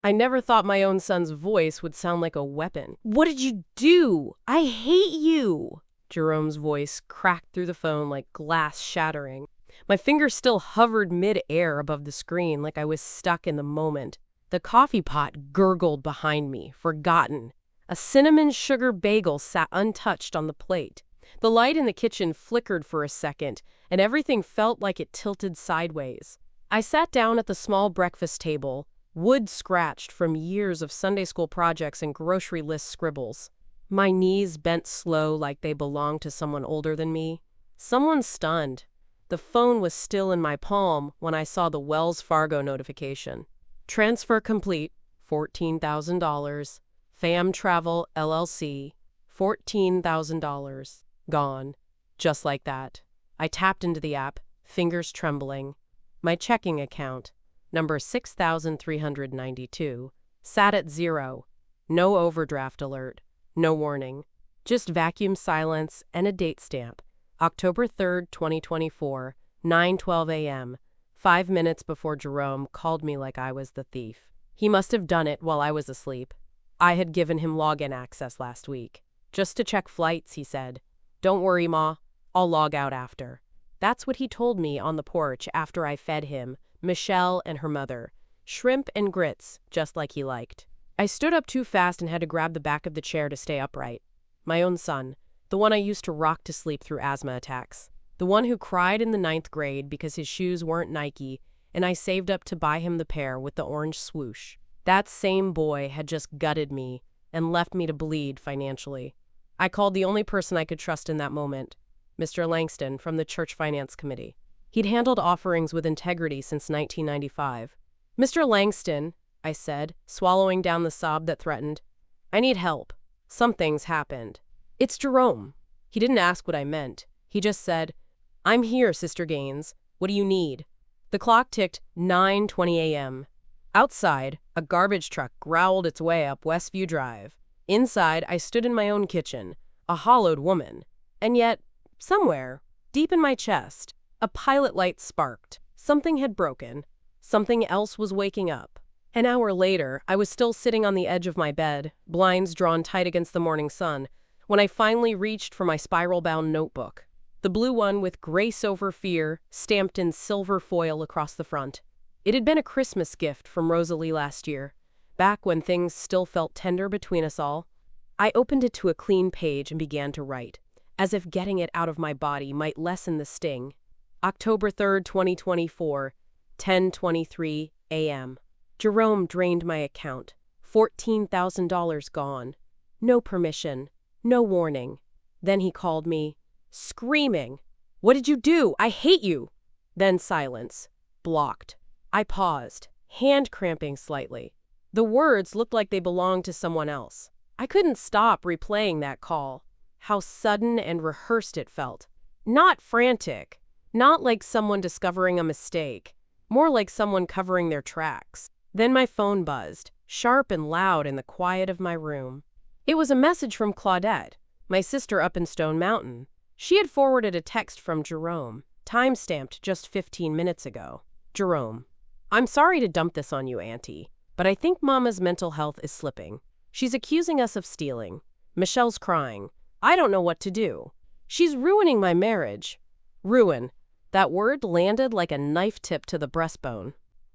I never thought my own son's voice would sound like a weapon. "What did you do? I hate you!" Jerome's voice cracked through the phone like glass shattering. My fingers still hovered mid-air above the screen like I was stuck in the moment. The coffee pot gurgled behind me, forgotten. A cinnamon sugar bagel sat untouched on the plate. The light in the kitchen flickered for a second, and everything felt like it tilted sideways. I sat down at the small breakfast table, wood scratched from years of Sunday school projects and grocery list scribbles. My knees bent slow like they belonged to someone older than me. Someone stunned. The phone was still in my palm when I saw the Wells Fargo notification. Transfer complete, $14,000. Fam Travel, LLC, $14,000. Gone. Just like that. I tapped into the app, fingers trembling. My checking account, number 6,392, sat at zero. No overdraft alert. No warning. Just vacuum silence and a date stamp. October 3rd, 2024, 9:12 a.m., 5 minutes before Jerome called me like I was the thief. He must have done it while I was asleep. I had given him login access last week. Just to check flights, he said. "Don't worry, Ma. I'll log out after." That's what he told me on the porch after I fed him, Michelle and her mother. Shrimp and grits, just like he liked. I stood up too fast and had to grab the back of the chair to stay upright. My own son, the one I used to rock to sleep through asthma attacks. The one who cried in the 9th grade because his shoes weren't Nike, and I saved up to buy him the pair with the orange swoosh. That same boy had just gutted me and left me to bleed financially. I called the only person I could trust in that moment, Mr. Langston from the Church Finance Committee. He'd handled offerings with integrity since 1995. "Mr. Langston," I said, swallowing down the sob that threatened, "I need help. Something's happened." "It's Jerome." He didn't ask what I meant. He just said, "I'm here, Sister Gaines. What do you need?" The clock ticked 9:20 a.m. Outside, a garbage truck growled its way up Westview Drive. Inside, I stood in my own kitchen, a hollowed woman. And yet, somewhere, deep in my chest, a pilot light sparked. Something had broken. Something else was waking up. An hour later, I was still sitting on the edge of my bed, blinds drawn tight against the morning sun, when I finally reached for my spiral-bound notebook. The blue one with "Grace over Fear" stamped in silver foil across the front. It had been a Christmas gift from Rosalie last year, back when things still felt tender between us all. I opened it to a clean page and began to write, as if getting it out of my body might lessen the sting. October 3rd, 2024, 10:23 a.m. Jerome drained my account. $14,000 gone. No permission. No warning. Then he called me, screaming, "What did you do? I hate you!" Then silence. Blocked. I paused, hand cramping slightly. The words looked like they belonged to someone else. I couldn't stop replaying that call. How sudden and rehearsed it felt. Not frantic. Not like someone discovering a mistake. More like someone covering their tracks. Then my phone buzzed, sharp and loud in the quiet of my room. It was a message from Claudette, my sister up in Stone Mountain. She had forwarded a text from Jerome, time-stamped just 15 minutes ago. Jerome, "I'm sorry to dump this on you, Auntie, but I think Mama's mental health is slipping. She's accusing us of stealing. Michelle's crying. I don't know what to do. She's ruining my marriage." Ruin. That word landed like a knife tip to the breastbone.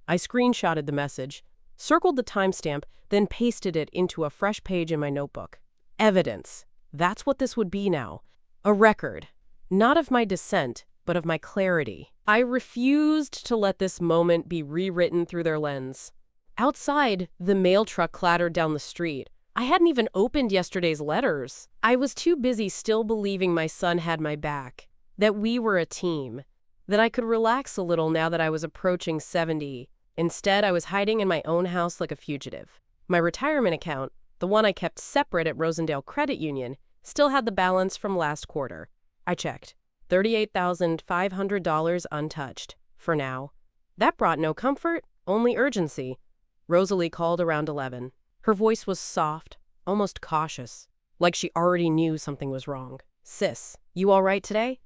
I screenshotted the message, circled the timestamp, then pasted it into a fresh page in my notebook. Evidence. That's what this would be now. A record. Not of my dissent, but of my clarity. I refused to let this moment be rewritten through their lens. Outside, the mail truck clattered down the street. I hadn't even opened yesterday's letters. I was too busy still believing my son had my back, that we were a team, that I could relax a little now that I was approaching 70. Instead, I was hiding in my own house like a fugitive. My retirement account, the one I kept separate at Rosendale Credit Union, still had the balance from last quarter. I checked. $38,500 untouched, for now. That brought no comfort, only urgency. Rosalie called around 11. Her voice was soft, almost cautious, like she already knew something was wrong. "Sis, you all right today?"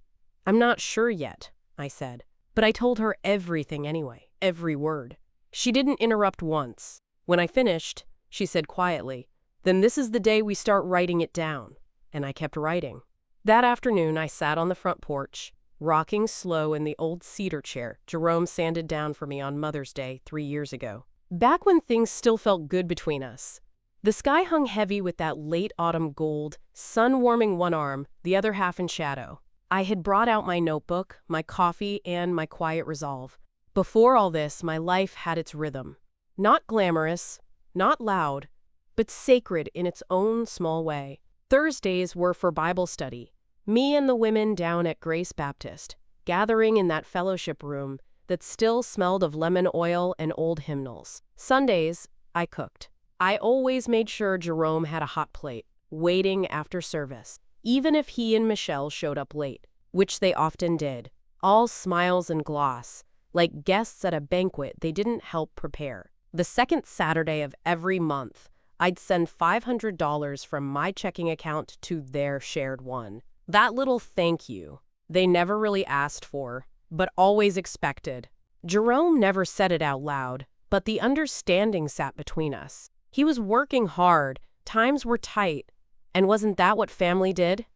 "I'm not sure yet," I said. But I told her everything anyway, every word. She didn't interrupt once. When I finished, she said quietly, "Then this is the day we start writing it down." And I kept writing. That afternoon, I sat on the front porch, rocking slow in the old cedar chair Jerome sanded down for me on Mother's Day 3 years ago. Back when things still felt good between us. The sky hung heavy with that late autumn gold, sun warming one arm, the other half in shadow. I had brought out my notebook, my coffee, and my quiet resolve. Before all this, my life had its rhythm. Not glamorous, not loud, but sacred in its own small way. Thursdays were for Bible study. Me and the women down at Grace Baptist, gathering in that fellowship room that still smelled of lemon oil and old hymnals. Sundays, I cooked. I always made sure Jerome had a hot plate, waiting after service, even if he and Michelle showed up late, which they often did, all smiles and gloss, like guests at a banquet they didn't help prepare. The second Saturday of every month, I'd send $500 from my checking account to their shared one. That little thank you, they never really asked for, but always expected. Jerome never said it out loud, but the understanding sat between us. He was working hard, times were tight, and wasn't that what family did?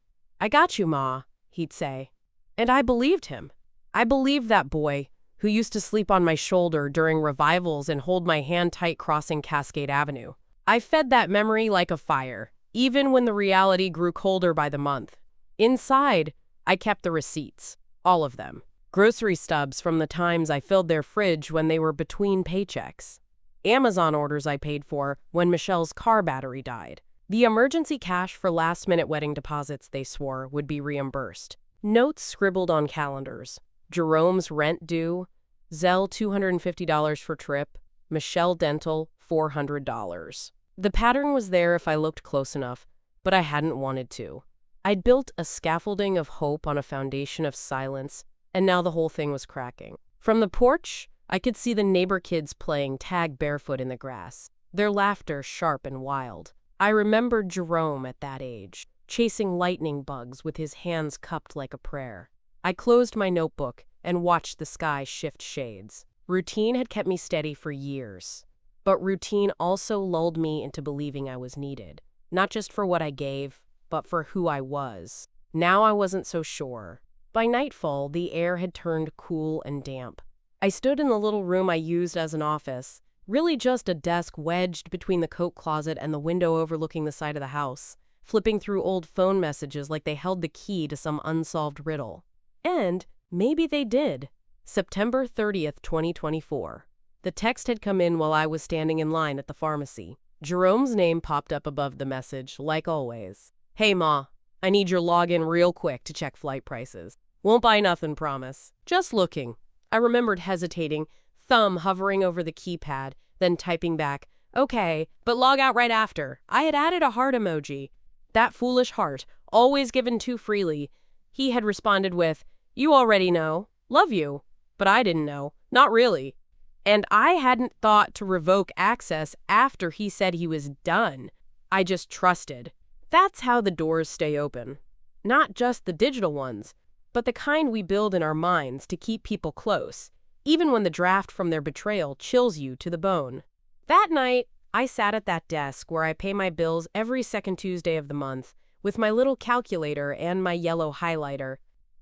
"I got you, Ma," he'd say. And I believed him. I believed that boy who used to sleep on my shoulder during revivals and hold my hand tight crossing Cascade Avenue. I fed that memory like a fire, even when the reality grew colder by the month. Inside, I kept the receipts, all of them. Grocery stubs from the times I filled their fridge when they were between paychecks. Amazon orders I paid for when Michelle's car battery died. The emergency cash for last-minute wedding deposits they swore would be reimbursed. Notes scribbled on calendars. Jerome's rent due, Zelle $250 for trip, Michelle Dental $400. The pattern was there if I looked close enough, but I hadn't wanted to. I'd built a scaffolding of hope on a foundation of silence, and now the whole thing was cracking. From the porch, I could see the neighbor kids playing tag barefoot in the grass, their laughter sharp and wild. I remembered Jerome at that age, chasing lightning bugs with his hands cupped like a prayer. I closed my notebook and watched the sky shift shades. Routine had kept me steady for years, but routine also lulled me into believing I was needed, not just for what I gave, but for who I was. Now I wasn't so sure. By nightfall, the air had turned cool and damp. I stood in the little room I used as an office, really just a desk wedged between the coat closet and the window overlooking the side of the house, flipping through old phone messages like they held the key to some unsolved riddle. And maybe they did. September 30th, 2024. The text had come in while I was standing in line at the pharmacy. Jerome's name popped up above the message, like always. "Hey, Ma, I need your login real quick to check flight prices. Won't buy nothing, promise. Just looking." I remembered hesitating, thumb hovering over the keypad, then typing back, "Okay, but log out right after." I had added a heart emoji. That foolish heart, always given too freely. He had responded with, "You already know. Love you." But I didn't know. Not really. And I hadn't thought to revoke access after he said he was done. I just trusted. That's how the doors stay open. Not just the digital ones, but the kind we build in our minds to keep people close, even when the draft from their betrayal chills you to the bone. That night, I sat at that desk where I pay my bills every second Tuesday of the month, with my little calculator and my yellow highlighter.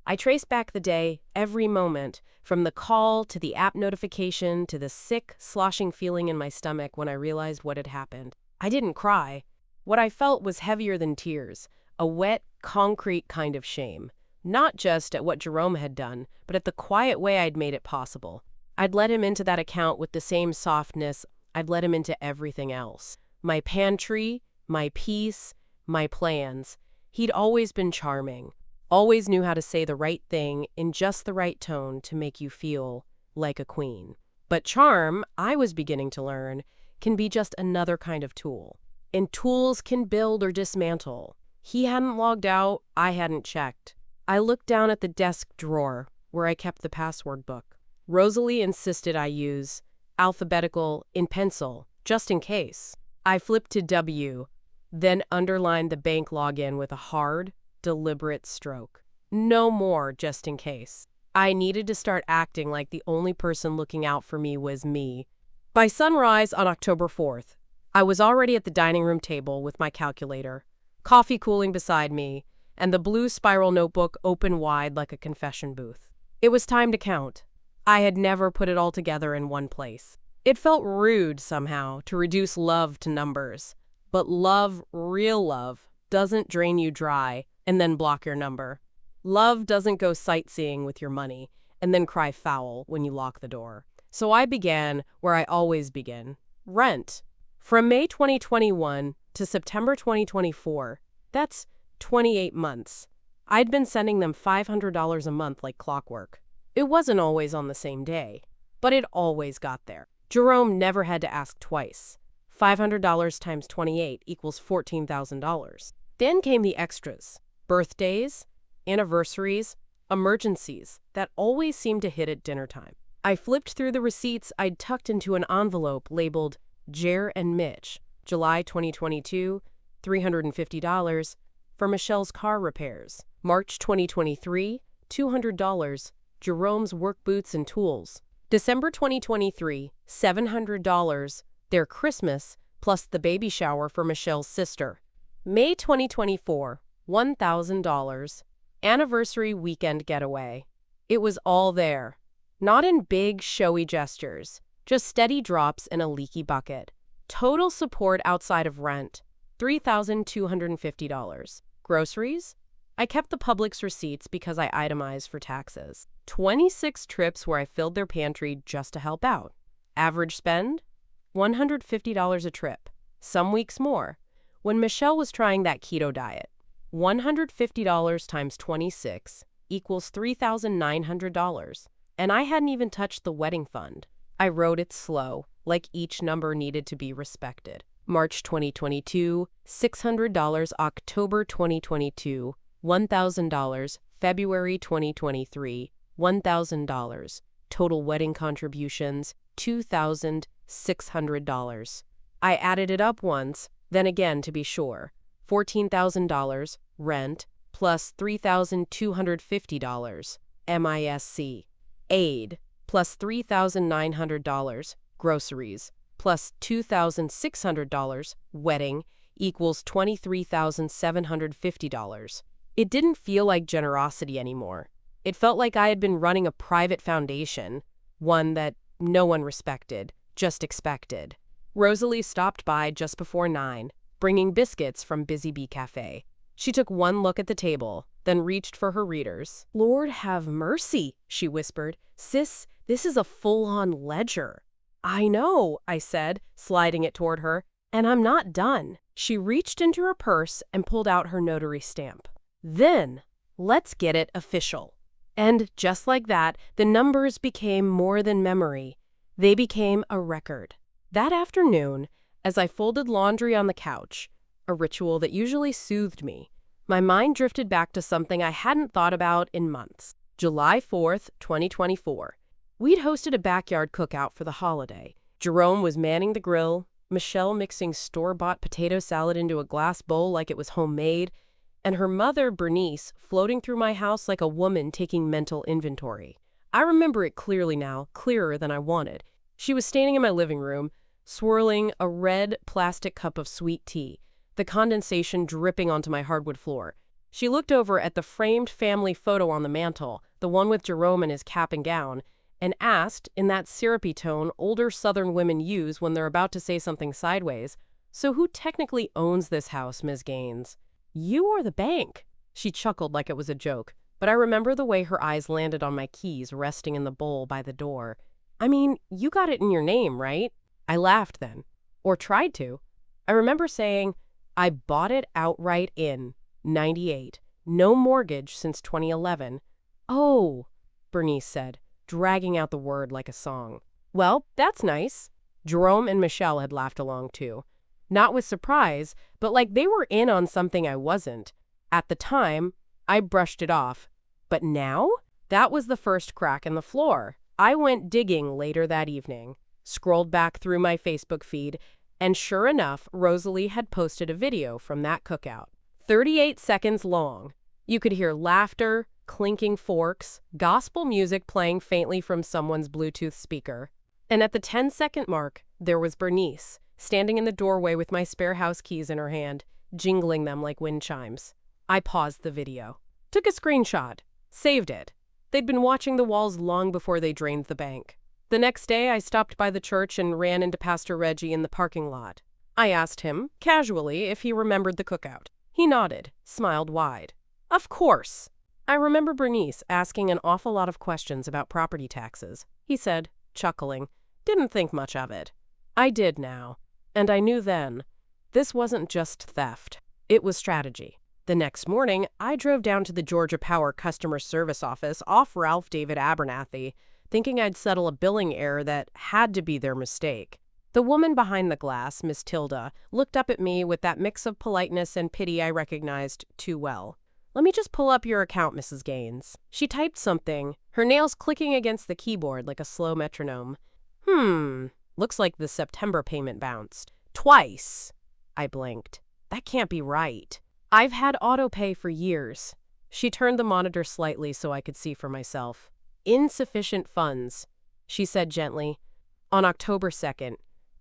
I traced back the day, every moment, from the call to the app notification to the sick, sloshing feeling in my stomach when I realized what had happened. I didn't cry. What I felt was heavier than tears, a wet, concrete kind of shame. Not just at what Jerome had done, but at the quiet way I'd made it possible. I'd let him into that account with the same softness I'd let him into everything else. My pantry, my peace, my plans. He'd always been charming, always knew how to say the right thing in just the right tone to make you feel like a queen. But charm, I was beginning to learn, can be just another kind of tool. And tools can build or dismantle. He hadn't logged out, I hadn't checked. I looked down at the desk drawer where I kept the password book. Rosalie insisted I use alphabetical in pencil, just in case. I flipped to W, then underlined the bank login with a hard, deliberate stroke. No more just in case. I needed to start acting like the only person looking out for me was me. By sunrise on October 4th, I was already at the dining room table with my calculator, coffee cooling beside me, and the blue spiral notebook open wide like a confession booth. It was time to count. I had never put it all together in one place. It felt rude somehow to reduce love to numbers. But love, real love, doesn't drain you dry and then block your number. Love doesn't go sightseeing with your money and then cry foul when you lock the door. So I began where I always begin. Rent. From May 2021 to September 2024, that's 28 months. I'd been sending them $500 a month like clockwork. It wasn't always on the same day, but it always got there. Jerome never had to ask twice. $500 times 28 equals $14,000. Then came the extras. Birthdays, anniversaries, emergencies that always seemed to hit at dinner time. I flipped through the receipts I'd tucked into an envelope labeled Jer and Mitch, July 2022, $350 for Michelle's car repairs. March 2023, $200, Jerome's work boots and tools. December 2023, $700, their Christmas plus the baby shower for Michelle's sister. May 2024, $1,000, anniversary weekend getaway. It was all there. Not in big, showy gestures, just steady drops in a leaky bucket. Total support outside of rent, $3,250. Groceries? I kept the Publix receipts because I itemized for taxes. 26 trips where I filled their pantry just to help out. Average spend? $150 a trip. Some weeks more. When Michelle was trying that keto diet, $150 times 26 equals $3,900. And I hadn't even touched the wedding fund. I wrote it slow, like each number needed to be respected. March 2022, $600. October 2022, $1,000. February 2023, $1,000. Total wedding contributions, $2,600. I added it up once, then again to be sure. $14,000 rent plus $3,250 MISC. Aid plus $3,900 groceries plus $2,600 wedding equals $23,750. It didn't feel like generosity anymore. It felt like I had been running a private foundation, one that no one respected, just expected. Rosalie stopped by just before 9, bringing biscuits from Busy Bee Cafe. She took one look at the table, then reached for her readers. "Lord have mercy," she whispered. "Sis, this is a full-on ledger." "I know," I said, sliding it toward her, "and I'm not done." She reached into her purse and pulled out her notary stamp. "Then, let's get it official." And just like that, the numbers became more than memory. They became a record. That afternoon, as I folded laundry on the couch, a ritual that usually soothed me, my mind drifted back to something I hadn't thought about in months. July 4th, 2024. We'd hosted a backyard cookout for the holiday. Jerome was manning the grill, Michelle mixing store-bought potato salad into a glass bowl like it was homemade, and her mother, Bernice, floating through my house like a woman taking mental inventory. I remember it clearly now, clearer than I wanted. She was standing in my living room, swirling a red plastic cup of sweet tea, the condensation dripping onto my hardwood floor. She looked over at the framed family photo on the mantel, the one with Jerome in his cap and gown, and asked, in that syrupy tone older Southern women use when they're about to say something sideways, "So who technically owns this house, Ms. Gaines?" "You or the bank?" She chuckled like it was a joke, but I remember the way her eyes landed on my keys resting in the bowl by the door. "I mean, you got it in your name, right?" I laughed then, or tried to. I remember saying, "I bought it outright in 98. No mortgage since 2011. "Oh," Bernice said, dragging out the word like a song. "Well, that's nice." Jerome and Michelle had laughed along too. Not with surprise, but like they were in on something I wasn't. At the time, I brushed it off. But now? That was the first crack in the floor. I went digging later that evening, scrolled back through my Facebook feed, and sure enough, Rosalie had posted a video from that cookout. 38 seconds long. You could hear laughter, clinking forks, gospel music playing faintly from someone's Bluetooth speaker. And at the 10-second mark, there was Bernice, standing in the doorway with my spare house keys in her hand, jingling them like wind chimes. I paused the video. Took a screenshot. Saved it. They'd been watching the walls long before they drained the bank. The next day, I stopped by the church and ran into Pastor Reggie in the parking lot. I asked him, casually, if he remembered the cookout. He nodded, smiled wide. Of course. I remember Bernice asking an awful lot of questions about property taxes. He said, chuckling, didn't think much of it. I did now. And I knew then, this wasn't just theft. It was strategy. The next morning, I drove down to the Georgia Power customer service office off Ralph David Abernathy, thinking I'd settle a billing error that had to be their mistake. The woman behind the glass, Miss Tilda, looked up at me with that mix of politeness and pity I recognized too well. Let me just pull up your account, Mrs. Gaines. She typed something, her nails clicking against the keyboard like a slow metronome. Looks like the September payment bounced. Twice. I blinked. That can't be right. I've had autopay for years. She turned the monitor slightly so I could see for myself. Insufficient funds, she said gently. On October 2nd,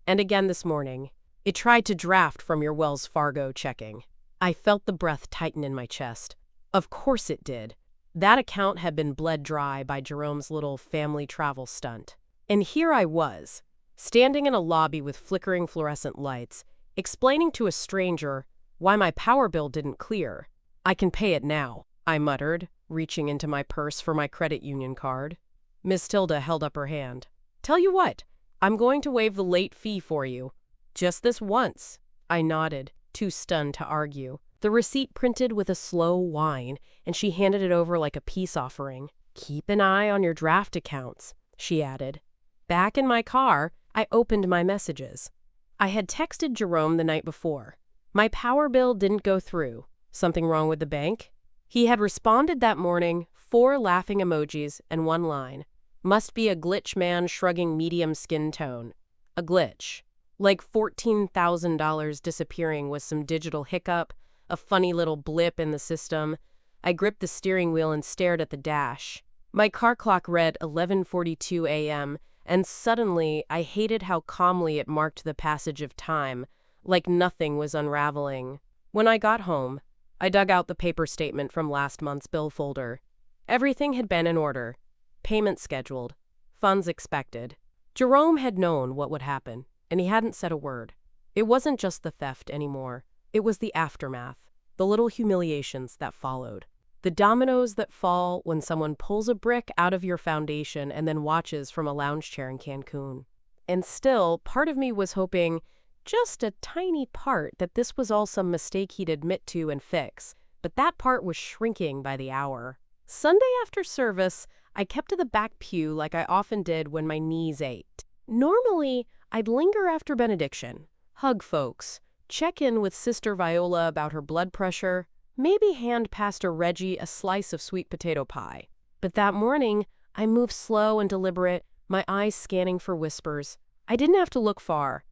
and again this morning, it tried to draft from your Wells Fargo checking. I felt the breath tighten in my chest. Of course it did. That account had been bled dry by Jerome's little family travel stunt. And here I was, standing in a lobby with flickering fluorescent lights, explaining to a stranger why my power bill didn't clear. I can pay it now, I muttered, reaching into my purse for my credit union card. Miss Tilda held up her hand. Tell you what, I'm going to waive the late fee for you. Just this once. I nodded, too stunned to argue. The receipt printed with a slow whine, and she handed it over like a peace offering. Keep an eye on your draft accounts, she added. Back in my car, I opened my messages. I had texted Jerome the night before. My power bill didn't go through. Something wrong with the bank? He had responded that morning, 4 laughing emojis and 1 line. Must be a glitch man shrugging medium skin tone. A glitch. Like $14,000 disappearing with some digital hiccup, a funny little blip in the system. I gripped the steering wheel and stared at the dash. My car clock read 11:42 a.m., and suddenly I hated how calmly it marked the passage of time, like nothing was unraveling. When I got home, I dug out the paper statement from last month's bill folder. Everything had been in order. Payment scheduled. Funds expected. Jerome had known what would happen, and he hadn't said a word. It wasn't just the theft anymore. It was the aftermath, the little humiliations that followed. The dominoes that fall when someone pulls a brick out of your foundation and then watches from a lounge chair in Cancun. And still, part of me was hoping, just a tiny part, that this was all some mistake he'd admit to and fix. But that part was shrinking by the hour. Sunday after service, I kept to the back pew like I often did when my knees ached. Normally, I'd linger after benediction, hug folks, check in with Sister Viola about her blood pressure, maybe hand Pastor Reggie a slice of sweet potato pie. But that morning, I moved slow and deliberate, my eyes scanning for whispers. I didn't have to look far.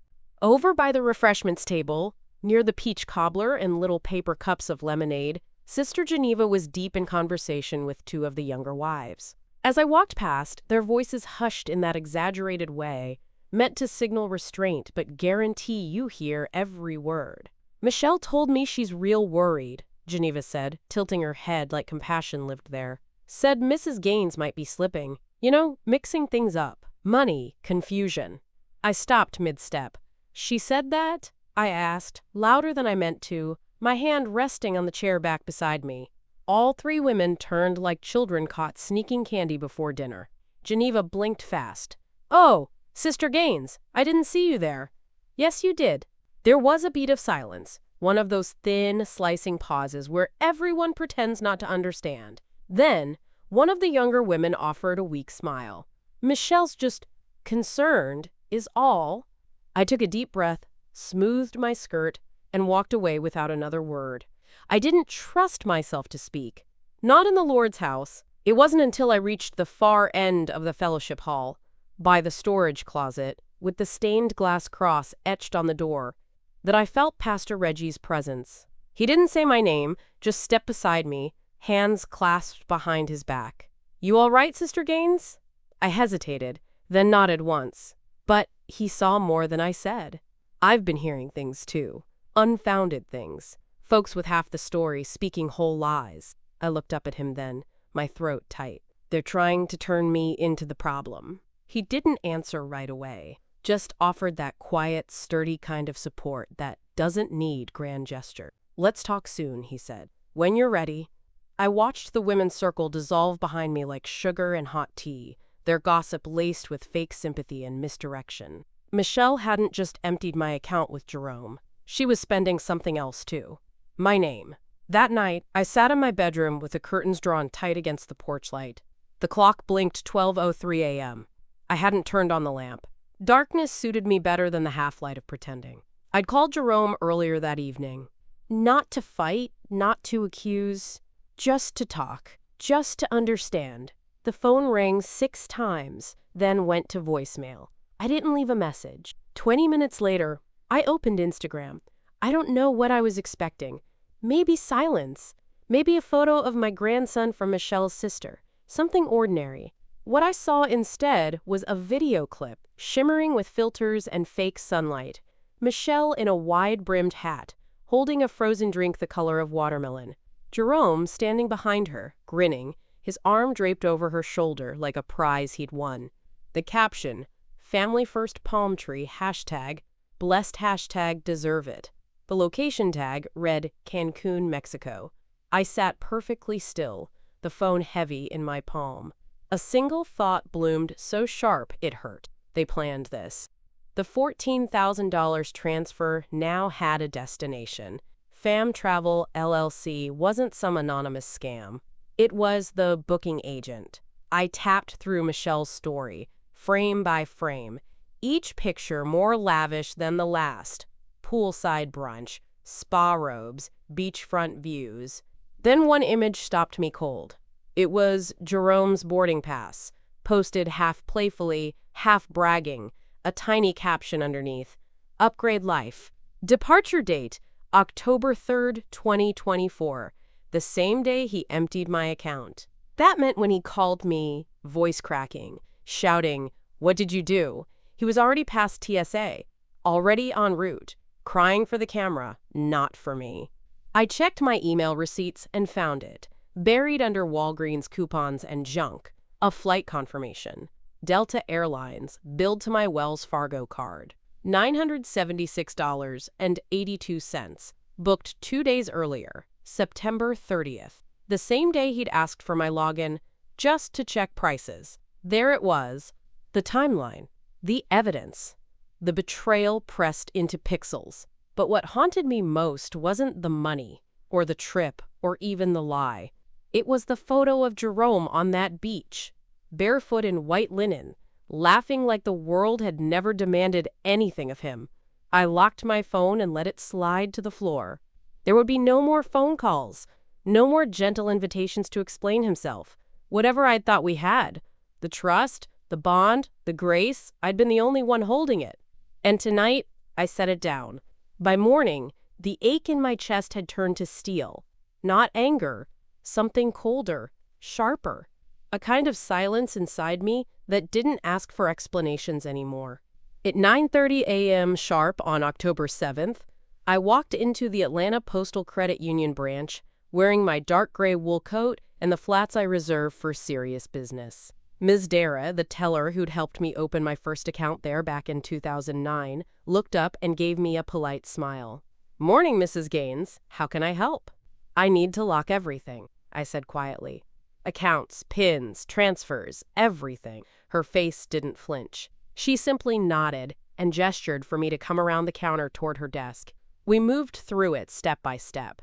Over by the refreshments table, near the peach cobbler and little paper cups of lemonade, Sister Geneva was deep in conversation with 2 of the younger wives. As I walked past, their voices hushed in that exaggerated way, meant to signal restraint but guarantee you hear every word. Michelle told me she's real worried, Geneva said, tilting her head like compassion lived there. Said Mrs. Gaines might be slipping. You know, mixing things up. Money, confusion. I stopped mid-step. She said that? I asked, louder than I meant to, my hand resting on the chair back beside me. All 3 women turned like children caught sneaking candy before dinner. Geneva blinked fast. Oh, Sister Gaines, I didn't see you there. Yes, you did. There was a beat of silence, one of those thin, slicing pauses where everyone pretends not to understand. Then, one of the younger women offered a weak smile. Michelle's just concerned, is all. I took a deep breath, smoothed my skirt, and walked away without another word. I didn't trust myself to speak. Not in the Lord's house. It wasn't until I reached the far end of the fellowship hall, by the storage closet, with the stained glass cross etched on the door, that I felt Pastor Reggie's presence. He didn't say my name, just stepped beside me, hands clasped behind his back. You all right, Sister Gaines? I hesitated, then nodded once. But he saw more than I said. I've been hearing things too. Unfounded things. Folks with half the story speaking whole lies. I looked up at him then, my throat tight. They're trying to turn me into the problem. He didn't answer right away, just offered that quiet, sturdy kind of support that doesn't need grand gesture. Let's talk soon, he said. When you're ready. I watched the women's circle dissolve behind me like sugar and hot tea, their gossip laced with fake sympathy and misdirection. Michelle hadn't just emptied my account with Jerome. She was spending something else too. My name. That night, I sat in my bedroom with the curtains drawn tight against the porch light. The clock blinked 12:03 a.m. I hadn't turned on the lamp. Darkness suited me better than the half-light of pretending. I'd called Jerome earlier that evening. Not to fight, not to accuse, just to talk, just to understand. The phone rang 6 times, then went to voicemail. I didn't leave a message. 20 minutes later, I opened Instagram. I don't know what I was expecting. Maybe silence. Maybe a photo of my grandson from Michelle's sister. Something ordinary. What I saw instead was a video clip, shimmering with filters and fake sunlight. Michelle in a wide-brimmed hat, holding a frozen drink the color of watermelon. Jerome standing behind her, grinning, his arm draped over her shoulder like a prize he'd won. The caption, Family First Palm Tree, hashtag, blessed hashtag deserve it. The location tag read Cancun, Mexico. I sat perfectly still, the phone heavy in my palm. A single thought bloomed so sharp it hurt. They planned this. The $14,000 transfer now had a destination. Fam Travel LLC wasn't some anonymous scam. It was the booking agent. I tapped through Michelle's story, frame by frame, each picture more lavish than the last. Poolside brunch, spa robes, beachfront views. Then one image stopped me cold. It was Jerome's boarding pass, posted half playfully, half bragging, a tiny caption underneath. Upgrade life. Departure date, October 3rd, 2024, the same day he emptied my account. That meant when he called me, voice cracking, shouting, "What did you do?" He was already past TSA, already en route, crying for the camera, not for me. I checked my email receipts and found it, buried under Walgreens coupons and junk, a flight confirmation. Delta Airlines, billed to my Wells Fargo card. $976.82, booked 2 days earlier, September 30th, the same day he'd asked for my login, just to check prices. There it was, the timeline, the evidence, the betrayal pressed into pixels. But what haunted me most wasn't the money, or the trip, or even the lie. It was the photo of Jerome on that beach, barefoot in white linen, laughing like the world had never demanded anything of him. I locked my phone and let it slide to the floor. There would be no more phone calls, no more gentle invitations to explain himself. Whatever I'd thought we had, the trust, the bond, the grace, I'd been the only one holding it. And tonight, I set it down. By morning, the ache in my chest had turned to steel. Not anger, something colder, sharper. A kind of silence inside me that didn't ask for explanations anymore. At 9:30 a.m. sharp on October 7th, I walked into the Atlanta Postal Credit Union branch, wearing my dark gray wool coat and the flats I reserve for serious business. Ms. Dara, the teller who'd helped me open my first account there back in 2009, looked up and gave me a polite smile. "Morning, Mrs. Gaines. How can I help?" "I need to lock everything," I said quietly. "Accounts, pins, transfers, everything." Her face didn't flinch. She simply nodded and gestured for me to come around the counter toward her desk. We moved through it step by step.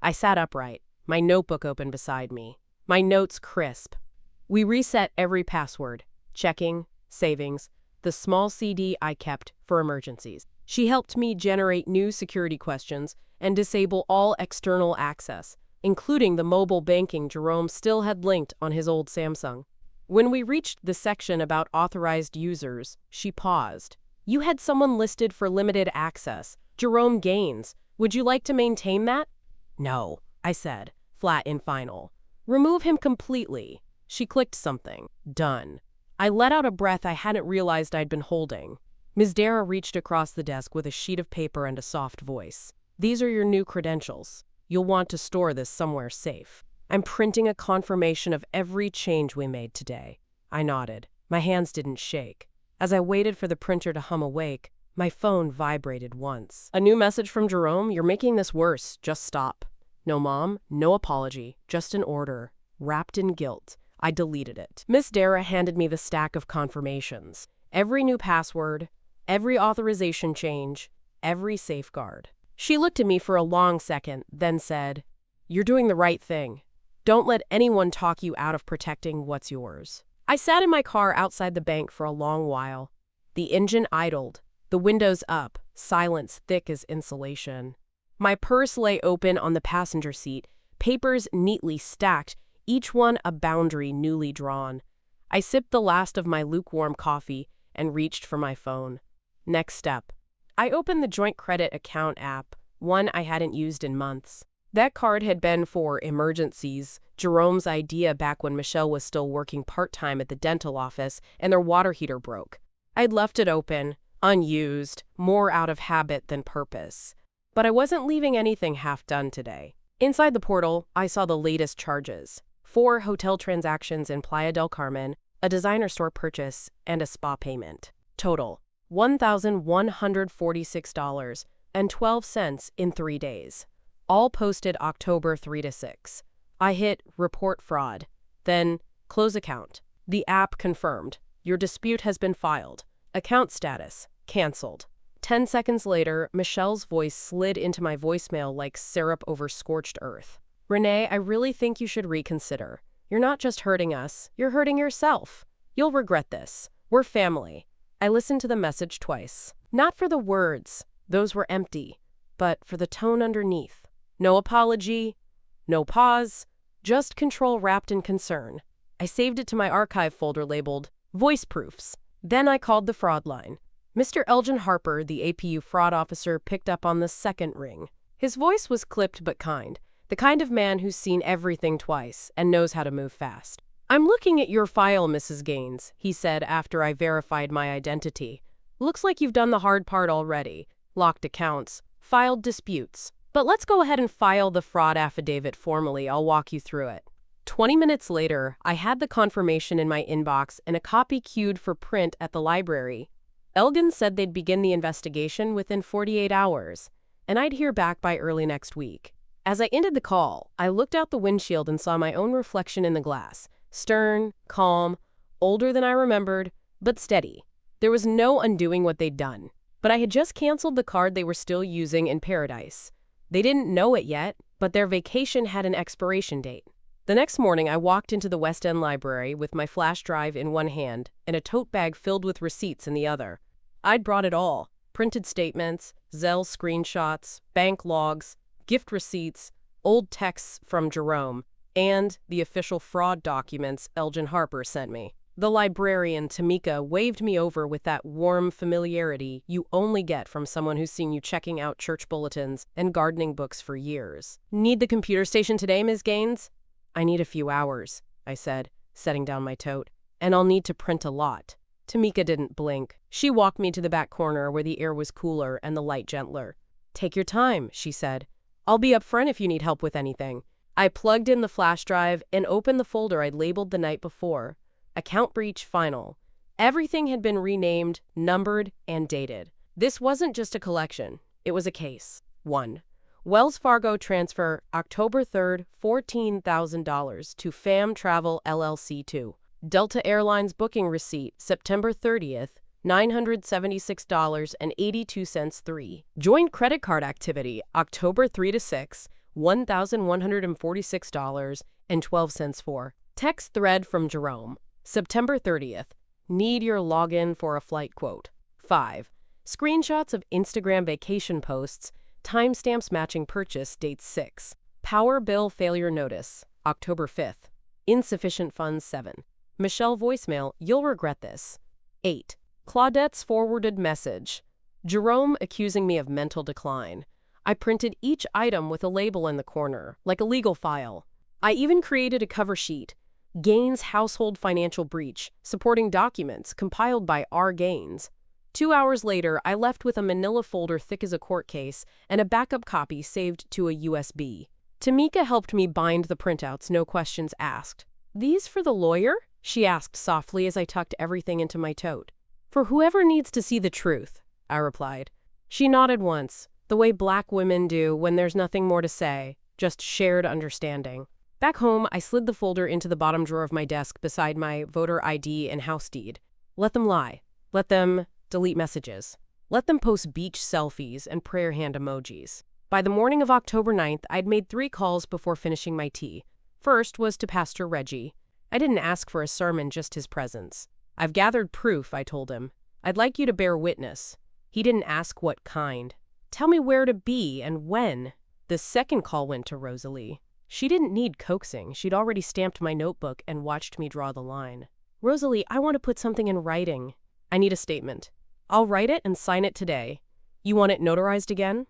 I sat upright, my notebook open beside me, my notes crisp. We reset every password, checking, savings, the small CD I kept for emergencies. She helped me generate new security questions and disable all external access, including the mobile banking Jerome still had linked on his old Samsung. When we reached the section about authorized users, she paused. "You had someone listed for limited access, Jerome Gaines. Would you like to maintain that?" "No," I said, flat and final. "Remove him completely." She clicked something. Done. I let out a breath I hadn't realized I'd been holding. Ms. Dara reached across the desk with a sheet of paper and a soft voice. "These are your new credentials. You'll want to store this somewhere safe. I'm printing a confirmation of every change we made today." I nodded. My hands didn't shake. As I waited for the printer to hum awake, my phone vibrated once. "A new message from Jerome. You're making this worse. Just stop." No mom, no apology, just an order. Wrapped in guilt, I deleted it. Miss Dara handed me the stack of confirmations. Every new password, every authorization change, every safeguard. She looked at me for a long second, then said, "You're doing the right thing. Don't let anyone talk you out of protecting what's yours." I sat in my car outside the bank for a long while. The engine idled, the windows up, silence thick as insulation. My purse lay open on the passenger seat, papers neatly stacked, each one a boundary newly drawn. I sipped the last of my lukewarm coffee and reached for my phone. Next step. I opened the joint credit account app, one I hadn't used in months. That card had been for emergencies, Jerome's idea back when Michelle was still working part-time at the dental office and their water heater broke. I'd left it open, unused, more out of habit than purpose. But I wasn't leaving anything half done today. Inside the portal, I saw the latest charges. 4 hotel transactions in Playa del Carmen, a designer store purchase, and a spa payment. Total, $1,146.12 in 3 days. All posted October 3 to 6. I hit Report Fraud. Then, Close Account. The app confirmed. Your dispute has been filed. Account status, canceled. 10 seconds later, Michelle's voice slid into my voicemail like syrup over scorched earth. "Renee, I really think you should reconsider. You're not just hurting us, you're hurting yourself. You'll regret this. We're family." I listened to the message twice. Not for the words, those were empty, but for the tone underneath. No apology, no pause, just control wrapped in concern. I saved it to my archive folder labeled Voice Proofs. Then I called the fraud line. Mr. Elgin Harper, the APU fraud officer, picked up on the second ring. His voice was clipped but kind, the kind of man who's seen everything twice and knows how to move fast. "I'm looking at your file, Mrs. Gaines," he said after I verified my identity. "Looks like you've done the hard part already. Locked accounts, filed disputes. But let's go ahead and file the fraud affidavit formally. I'll walk you through it." 20 minutes later, I had the confirmation in my inbox and a copy queued for print at the library. Elgin said they'd begin the investigation within 48 hours, and I'd hear back by early next week. As I ended the call, I looked out the windshield and saw my own reflection in the glass. Stern, calm, older than I remembered, but steady. There was no undoing what they'd done. But I had just canceled the card they were still using in Paradise. They didn't know it yet, but their vacation had an expiration date. The next morning, I walked into the West End Library with my flash drive in one hand and a tote bag filled with receipts in the other. I'd brought it all: printed statements, Zelle screenshots, bank logs, gift receipts, old texts from Jerome, and the official fraud documents Elgin Harper sent me. The librarian, Tamika, waved me over with that warm familiarity you only get from someone who's seen you checking out church bulletins and gardening books for years. "Need the computer station today, Ms. Gaines?" "I need a few hours," I said, setting down my tote. "And I'll need to print a lot." Tamika didn't blink. She walked me to the back corner where the air was cooler and the light gentler. "Take your time," she said. "I'll be up front if you need help with anything." I plugged in the flash drive and opened the folder I'd labeled the night before. Account breach final. Everything had been renamed, numbered, and dated. This wasn't just a collection. It was a case. 1. Wells Fargo transfer, October 3rd, $14,000 to FAM Travel LLC 2. Delta Airlines booking receipt, September 30th, $976.82 3. Joint credit card activity, October 3 to 6, $1,146.12 4. Text thread from Jerome, September 30th. Need your login for a flight quote. 5. Screenshots of Instagram vacation posts, timestamps matching purchase, date 6. Power bill failure notice, October 5th. Insufficient funds 7. Michelle voicemail, "You'll regret this." 8. Claudette's forwarded message. Jerome accusing me of mental decline. I printed each item with a label in the corner, like a legal file. I even created a cover sheet. Gaines Household Financial Breach, Supporting Documents, compiled by R. Gaines. 2 hours later, I left with a manila folder thick as a court case and a backup copy saved to a USB. Tamika helped me bind the printouts, no questions asked. "These for the lawyer?" she asked softly as I tucked everything into my tote. "For whoever needs to see the truth," I replied. She nodded once, the way Black women do when there's nothing more to say, just shared understanding. Back home, I slid the folder into the bottom drawer of my desk beside my voter ID and house deed. Let them lie. Let them delete messages. Let them post beach selfies and prayer hand emojis. By the morning of October 9th, I'd made 3 calls before finishing my tea. First was to Pastor Reggie. I didn't ask for a sermon, just his presence. "I've gathered proof," I told him. "I'd like you to bear witness." He didn't ask what kind. "Tell me where to be and when." The second call went to Rosalie. She didn't need coaxing. She'd already stamped my notebook and watched me draw the line. "Rosalie, I want to put something in writing. I need a statement. I'll write it and sign it today. You want it notarized again?"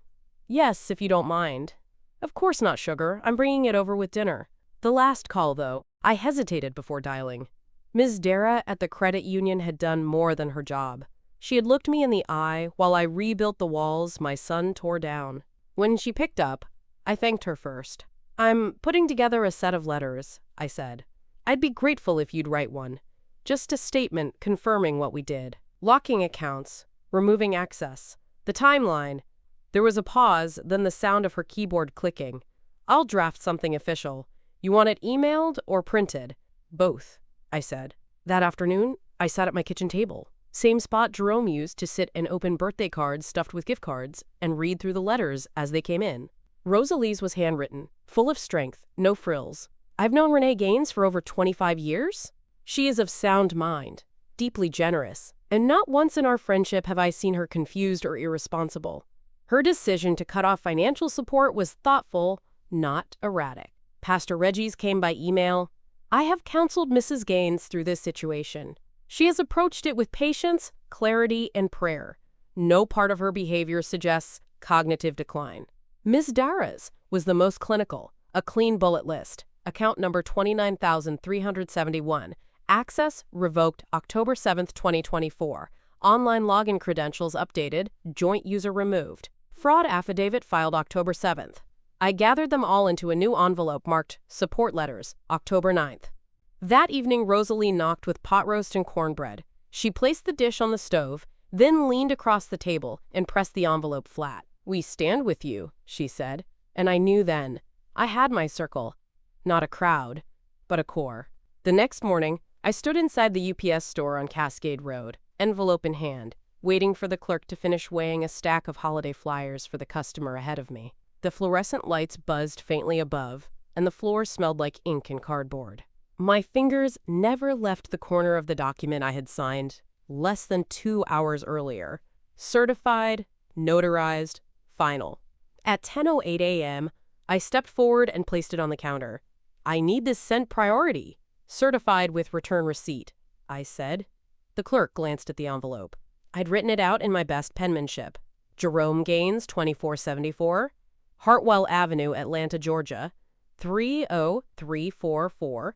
"Yes, if you don't mind." "Of course not, sugar. I'm bringing it over with dinner." The last call, though, I hesitated before dialing. Ms. Dara at the credit union had done more than her job. She had looked me in the eye while I rebuilt the walls my son tore down. When she picked up, I thanked her first. "I'm putting together a set of letters," I said. "I'd be grateful if you'd write one. Just a statement confirming what we did. Locking accounts, removing access, the timeline." There was a pause, then the sound of her keyboard clicking. "I'll draft something official. You want it emailed or printed?" "Both," I said. That afternoon, I sat at my kitchen table. Same spot Jerome used to sit and open birthday cards stuffed with gift cards and read through the letters as they came in. Rosalie's was handwritten, full of strength, no frills. "I've known Renee Gaines for over 25 years. She is of sound mind, deeply generous, and not once in our friendship have I seen her confused or irresponsible. Her decision to cut off financial support was thoughtful, not erratic." Pastor Reggie's came by email. "I have counseled Mrs. Gaines through this situation. She has approached it with patience, clarity, and prayer. No part of her behavior suggests cognitive decline." Ms. Dara's was the most clinical, a clean bullet list. Account number 29,371. Access revoked October 7, 2024. Online login credentials updated. Joint user removed. Fraud affidavit filed October 7th. I gathered them all into a new envelope marked Support Letters, October 9th. That evening, Rosalie knocked with pot roast and cornbread. She placed the dish on the stove, then leaned across the table and pressed the envelope flat. "We stand with you," she said, and I knew then. I had my circle. Not a crowd, but a core. The next morning, I stood inside the UPS store on Cascade Road, envelope in hand, waiting for the clerk to finish weighing a stack of holiday flyers for the customer ahead of me. The fluorescent lights buzzed faintly above, and the floor smelled like ink and cardboard. My fingers never left the corner of the document I had signed less than 2 hours earlier. Certified, notarized, final. At 10:08 a.m., I stepped forward and placed it on the counter. "I need this sent priority. Certified with return receipt," I said. The clerk glanced at the envelope. I'd written it out in my best penmanship. Jerome Gaines, 2474, Hartwell Avenue, Atlanta, Georgia, 30344.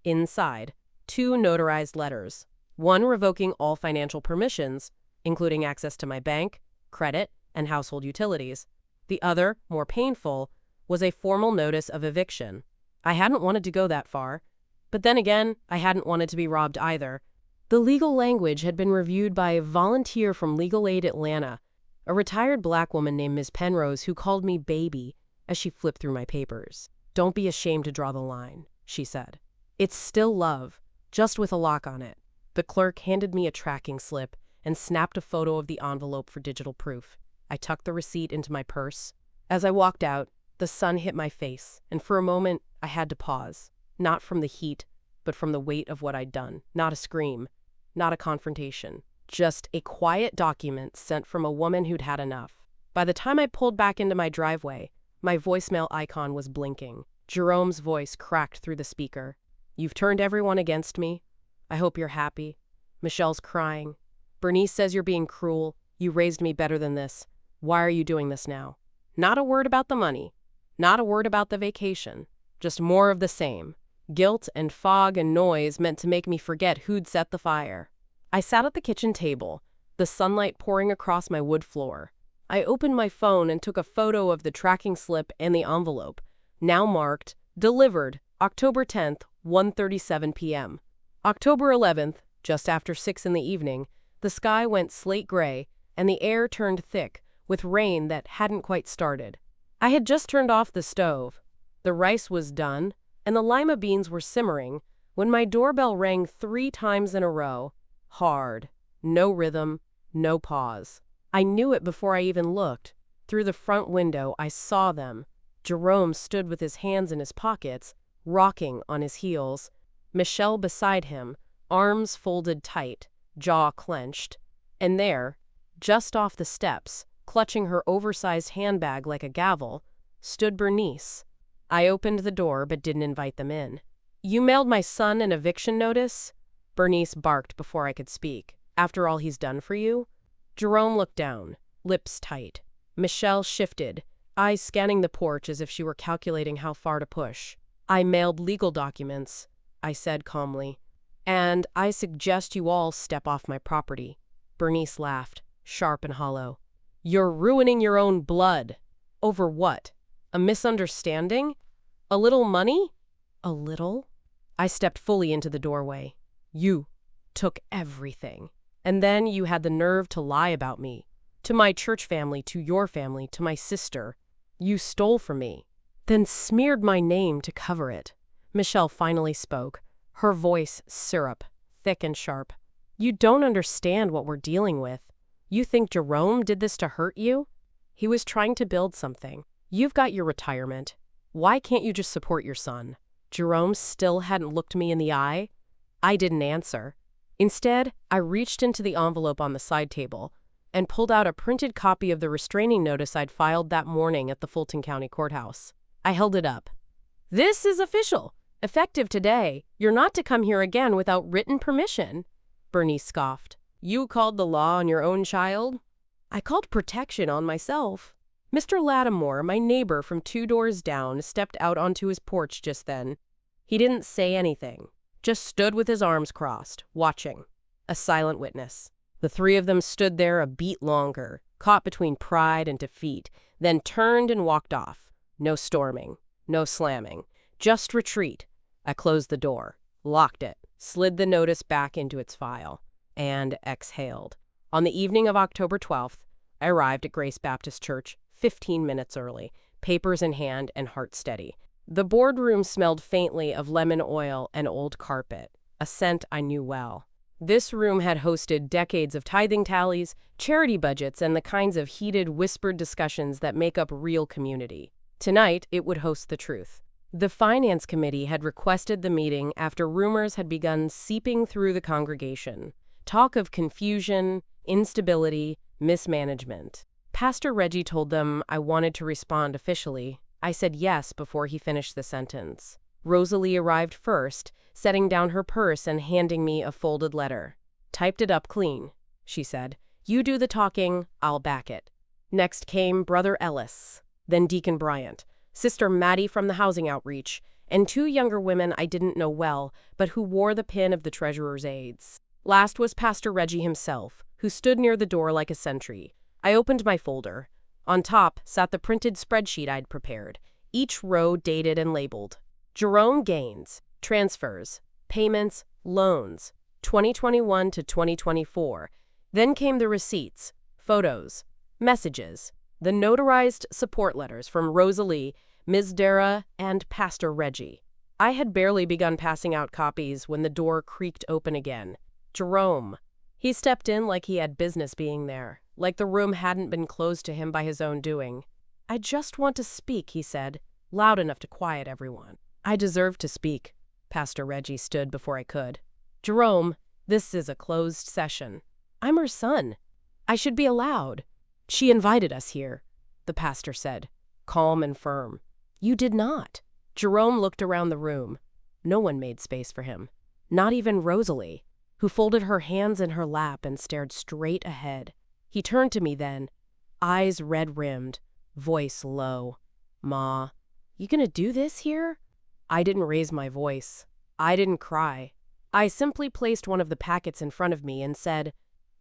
Inside, 2 notarized letters. One revoking all financial permissions, including access to my bank, credit, and household utilities. The other, more painful, was a formal notice of eviction. I hadn't wanted to go that far, but then again, I hadn't wanted to be robbed either. The legal language had been reviewed by a volunteer from Legal Aid Atlanta, a retired Black woman named Ms. Penrose, who called me baby as she flipped through my papers. "Don't be ashamed to draw the line," she said. "It's still love, just with a lock on it." The clerk handed me a tracking slip and snapped a photo of the envelope for digital proof. I tucked the receipt into my purse. As I walked out, the sun hit my face, and for a moment, I had to pause. Not from the heat, but from the weight of what I'd done. Not a scream, not a confrontation. Just a quiet document sent from a woman who'd had enough. By the time I pulled back into my driveway, my voicemail icon was blinking. Jerome's voice cracked through the speaker. "You've turned everyone against me. I hope you're happy. Michelle's crying. Bernice says you're being cruel. You raised me better than this. Why are you doing this now? Not a word about the money. Not a word about the vacation. Just more of the same. Guilt and fog and noise meant to make me forget who'd set the fire. I sat at the kitchen table, the sunlight pouring across my wood floor. I opened my phone and took a photo of the tracking slip and the envelope, now marked, delivered, October 10th, 1:37 p.m. October 11th, just after 6 in the evening, the sky went slate gray and the air turned thick with rain that hadn't quite started. I had just turned off the stove. The rice was done, and the lima beans were simmering when my doorbell rang 3 times in a row. Hard. No rhythm, no pause. I knew it before I even looked. Through the front window, I saw them. Jerome stood with his hands in his pockets, rocking on his heels. Michelle beside him, arms folded tight, jaw clenched. And there, just off the steps, clutching her oversized handbag like a gavel, stood Bernice. I opened the door but didn't invite them in. "You mailed my son an eviction notice?" Bernice barked before I could speak. "After all he's done for you?" Jerome looked down, lips tight. Michelle shifted, eyes scanning the porch as if she were calculating how far to push. "I mailed legal documents," I said calmly. "And I suggest you all step off my property." Bernice laughed, sharp and hollow. "You're ruining your own blood." "Over what? A misunderstanding? A little money?" "A little?" I stepped fully into the doorway. "You took everything. And then you had the nerve to lie about me. To my church family, to your family, to my sister. You stole from me, then smeared my name to cover it." Michelle finally spoke, her voice syrup, thick and sharp. "You don't understand what we're dealing with. You think Jerome did this to hurt you? He was trying to build something. You've got your retirement. Why can't you just support your son?" Jerome still hadn't looked me in the eye. I didn't answer. Instead, I reached into the envelope on the side table and pulled out a printed copy of the restraining notice I'd filed that morning at the Fulton County Courthouse. I held it up. "This is official. Effective today. You're not to come here again without written permission." Bernice scoffed. "You called the law on your own child?" "I called protection on myself." Mr. Lattimore, my neighbor from 2 doors down, stepped out onto his porch just then. He didn't say anything, just stood with his arms crossed, watching, a silent witness. The 3 of them stood there a beat longer, caught between pride and defeat, then turned and walked off. No storming, no slamming, just retreat. I closed the door, locked it, slid the notice back into its file, and exhaled. On the evening of October 12th, I arrived at Grace Baptist Church 15 minutes early, papers in hand and heart steady. The boardroom smelled faintly of lemon oil and old carpet, a scent I knew well. This room had hosted decades of tithing tallies, charity budgets, and the kinds of heated, whispered discussions that make up real community. Tonight, it would host the truth. The Finance Committee had requested the meeting after rumors had begun seeping through the congregation. Talk of confusion, instability, mismanagement. Pastor Reggie told them I wanted to respond officially. I said yes before he finished the sentence. Rosalie arrived first, setting down her purse and handing me a folded letter. "Typed it up clean," she said. "You do the talking, I'll back it." Next came Brother Ellis, then Deacon Bryant, Sister Maddie from the housing outreach, and 2 younger women I didn't know well, but who wore the pin of the treasurer's aides. Last was Pastor Reggie himself, who stood near the door like a sentry. I opened my folder. On top sat the printed spreadsheet I'd prepared, each row dated and labeled. Jerome gains, transfers, payments, loans, 2021 to 2024. Then came the receipts, photos, messages, the notarized support letters from Rosalie, Ms. Dara, and Pastor Reggie. I had barely begun passing out copies when the door creaked open again. Jerome. He stepped in like he had business being there, like the room hadn't been closed to him by his own doing. "I just want to speak," he said, loud enough to quiet everyone. "I deserve to speak." Pastor Reggie stood before I could. "Jerome, this is a closed session. I'm her son. I should be allowed." "She invited us here," the pastor said, calm and firm. "You did not." Jerome looked around the room. No one made space for him. Not even Rosalie, who folded her hands in her lap and stared straight ahead. He turned to me then, eyes red-rimmed, voice low. "Ma, you gonna do this here?" I didn't raise my voice. I didn't cry. I simply placed one of the packets in front of me and said,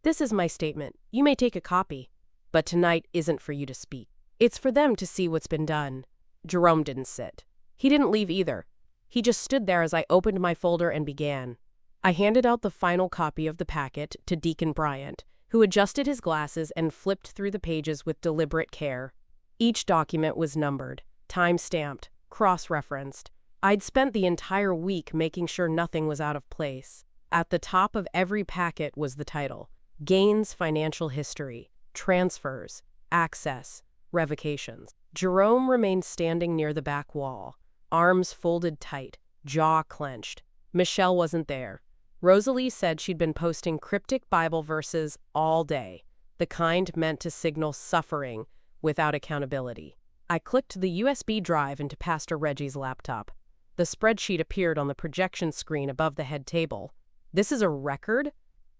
"This is my statement. You may take a copy. But tonight isn't for you to speak. It's for them to see what's been done." Jerome didn't sit. He didn't leave either. He just stood there as I opened my folder and began. I handed out the final copy of the packet to Deacon Bryant, who adjusted his glasses and flipped through the pages with deliberate care. Each document was numbered, time-stamped, cross-referenced. I'd spent the entire week making sure nothing was out of place. At the top of every packet was the title: Gaines Financial History, Transfers, Access, Revocations. Jerome remained standing near the back wall, arms folded tight, jaw clenched. Michelle wasn't there. Rosalie said she'd been posting cryptic Bible verses all day, the kind meant to signal suffering without accountability. I clicked the USB drive into Pastor Reggie's laptop. The spreadsheet appeared on the projection screen above the head table. "This is a record?"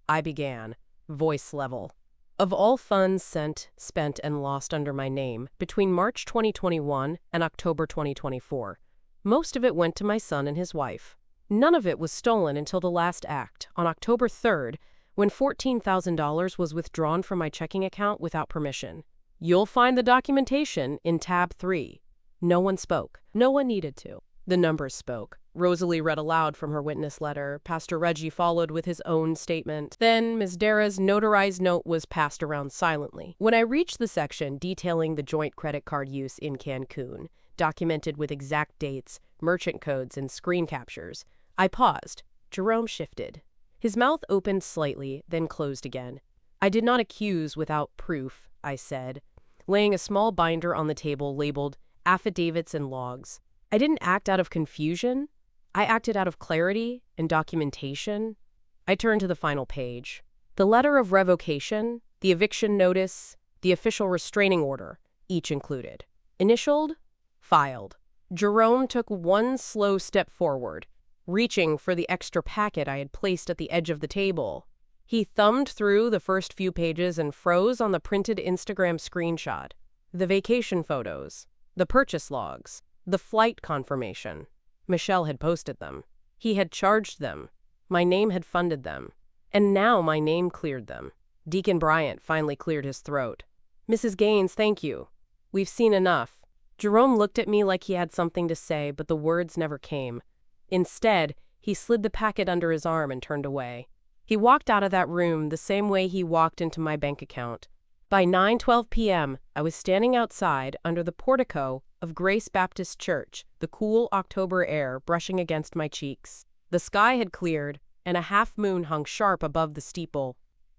I began, voice level. "Of all funds sent, spent, and lost under my name between March 2021 and October 2024, most of it went to my son and his wife. None of it was stolen until the last act, on October 3rd, when $14,000 was withdrawn from my checking account without permission. You'll find the documentation in tab 3. No one spoke. No one needed to. The numbers spoke. Rosalie read aloud from her witness letter. Pastor Reggie followed with his own statement. Then Ms. Dara's notarized note was passed around silently. When I reached the section detailing the joint credit card use in Cancun, documented with exact dates, merchant codes, and screen captures, I paused. Jerome shifted. His mouth opened slightly, then closed again. "I did not accuse without proof," I said, laying a small binder on the table labeled Affidavits and Logs. "I didn't act out of confusion. I acted out of clarity and documentation." I turned to the final page. The letter of revocation, the eviction notice, the official restraining order, each included. Initialed, filed. Jerome took one slow step forward, reaching for the extra packet I had placed at the edge of the table. He thumbed through the first few pages and froze on the printed Instagram screenshot. The vacation photos, the purchase logs, the flight confirmation. Michelle had posted them. He had charged them. My name had funded them. And now my name cleared them. Deacon Bryant finally cleared his throat. "Mrs. Gaines, thank you. We've seen enough." Jerome looked at me like he had something to say, but the words never came. Instead, he slid the packet under his arm and turned away. He walked out of that room the same way he walked into my bank account. By 9:12 p.m., I was standing outside under the portico of Grace Baptist Church, the cool October air brushing against my cheeks. The sky had cleared, and a half-moon hung sharp above the steeple.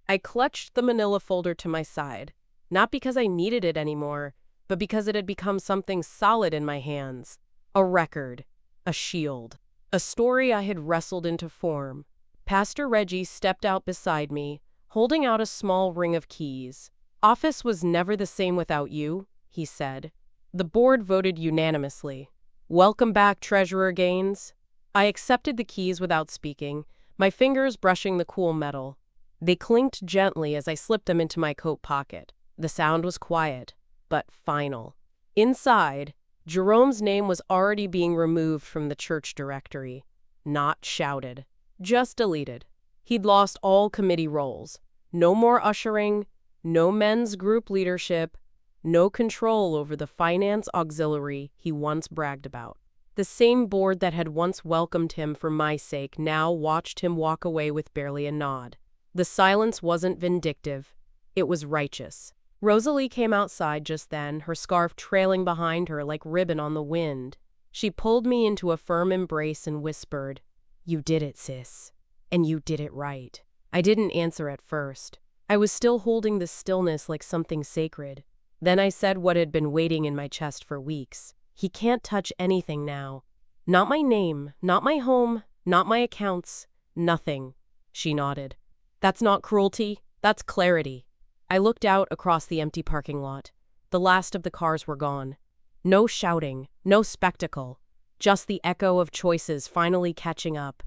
I clutched the manila folder to my side, not because I needed it anymore, but because it had become something solid in my hands. A record, a shield, a story I had wrestled into form. Pastor Reggie stepped out beside me, holding out a small ring of keys. "Office was never the same without you," he said. "The board voted unanimously. Welcome back, Treasurer Gaines." I accepted the keys without speaking, my fingers brushing the cool metal. They clinked gently as I slipped them into my coat pocket. The sound was quiet, but final. Inside, Jerome's name was already being removed from the church directory. Not shouted, just deleted. He'd lost all committee roles. No more ushering, no men's group leadership, no control over the finance auxiliary he once bragged about. The same board that had once welcomed him for my sake now watched him walk away with barely a nod. The silence wasn't vindictive. It was righteous. Rosalie came outside just then, her scarf trailing behind her like ribbon on the wind. She pulled me into a firm embrace and whispered, "You did it, sis. And you did it right." I didn't answer at first. I was still holding the stillness like something sacred. Then I said what had been waiting in my chest for weeks. "He can't touch anything now. Not my name, not my home, not my accounts, nothing." She nodded. "That's not cruelty, that's clarity." I looked out across the empty parking lot. The last of the cars were gone. No shouting, no spectacle, just the echo of choices finally catching up.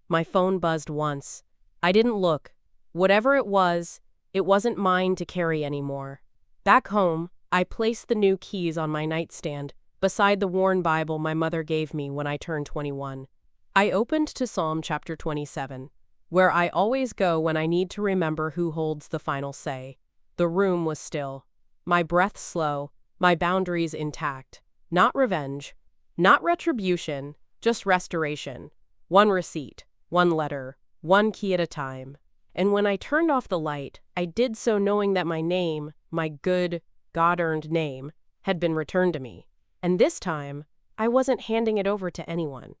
My phone buzzed once. I didn't look. Whatever it wasn't mine to carry anymore. Back home, I placed the new keys on my nightstand, beside the worn Bible my mother gave me when I turned 21. I opened to Psalm chapter 27, where I always go when I need to remember who holds the final say. The room was still, my breath slow, my boundaries intact. Not revenge, not retribution, just restoration. One receipt, one letter, one key at a time. And when I turned off the light, I did so knowing that my name, my good, God-earned name, had been returned to me. And this time, I wasn't handing it over to anyone.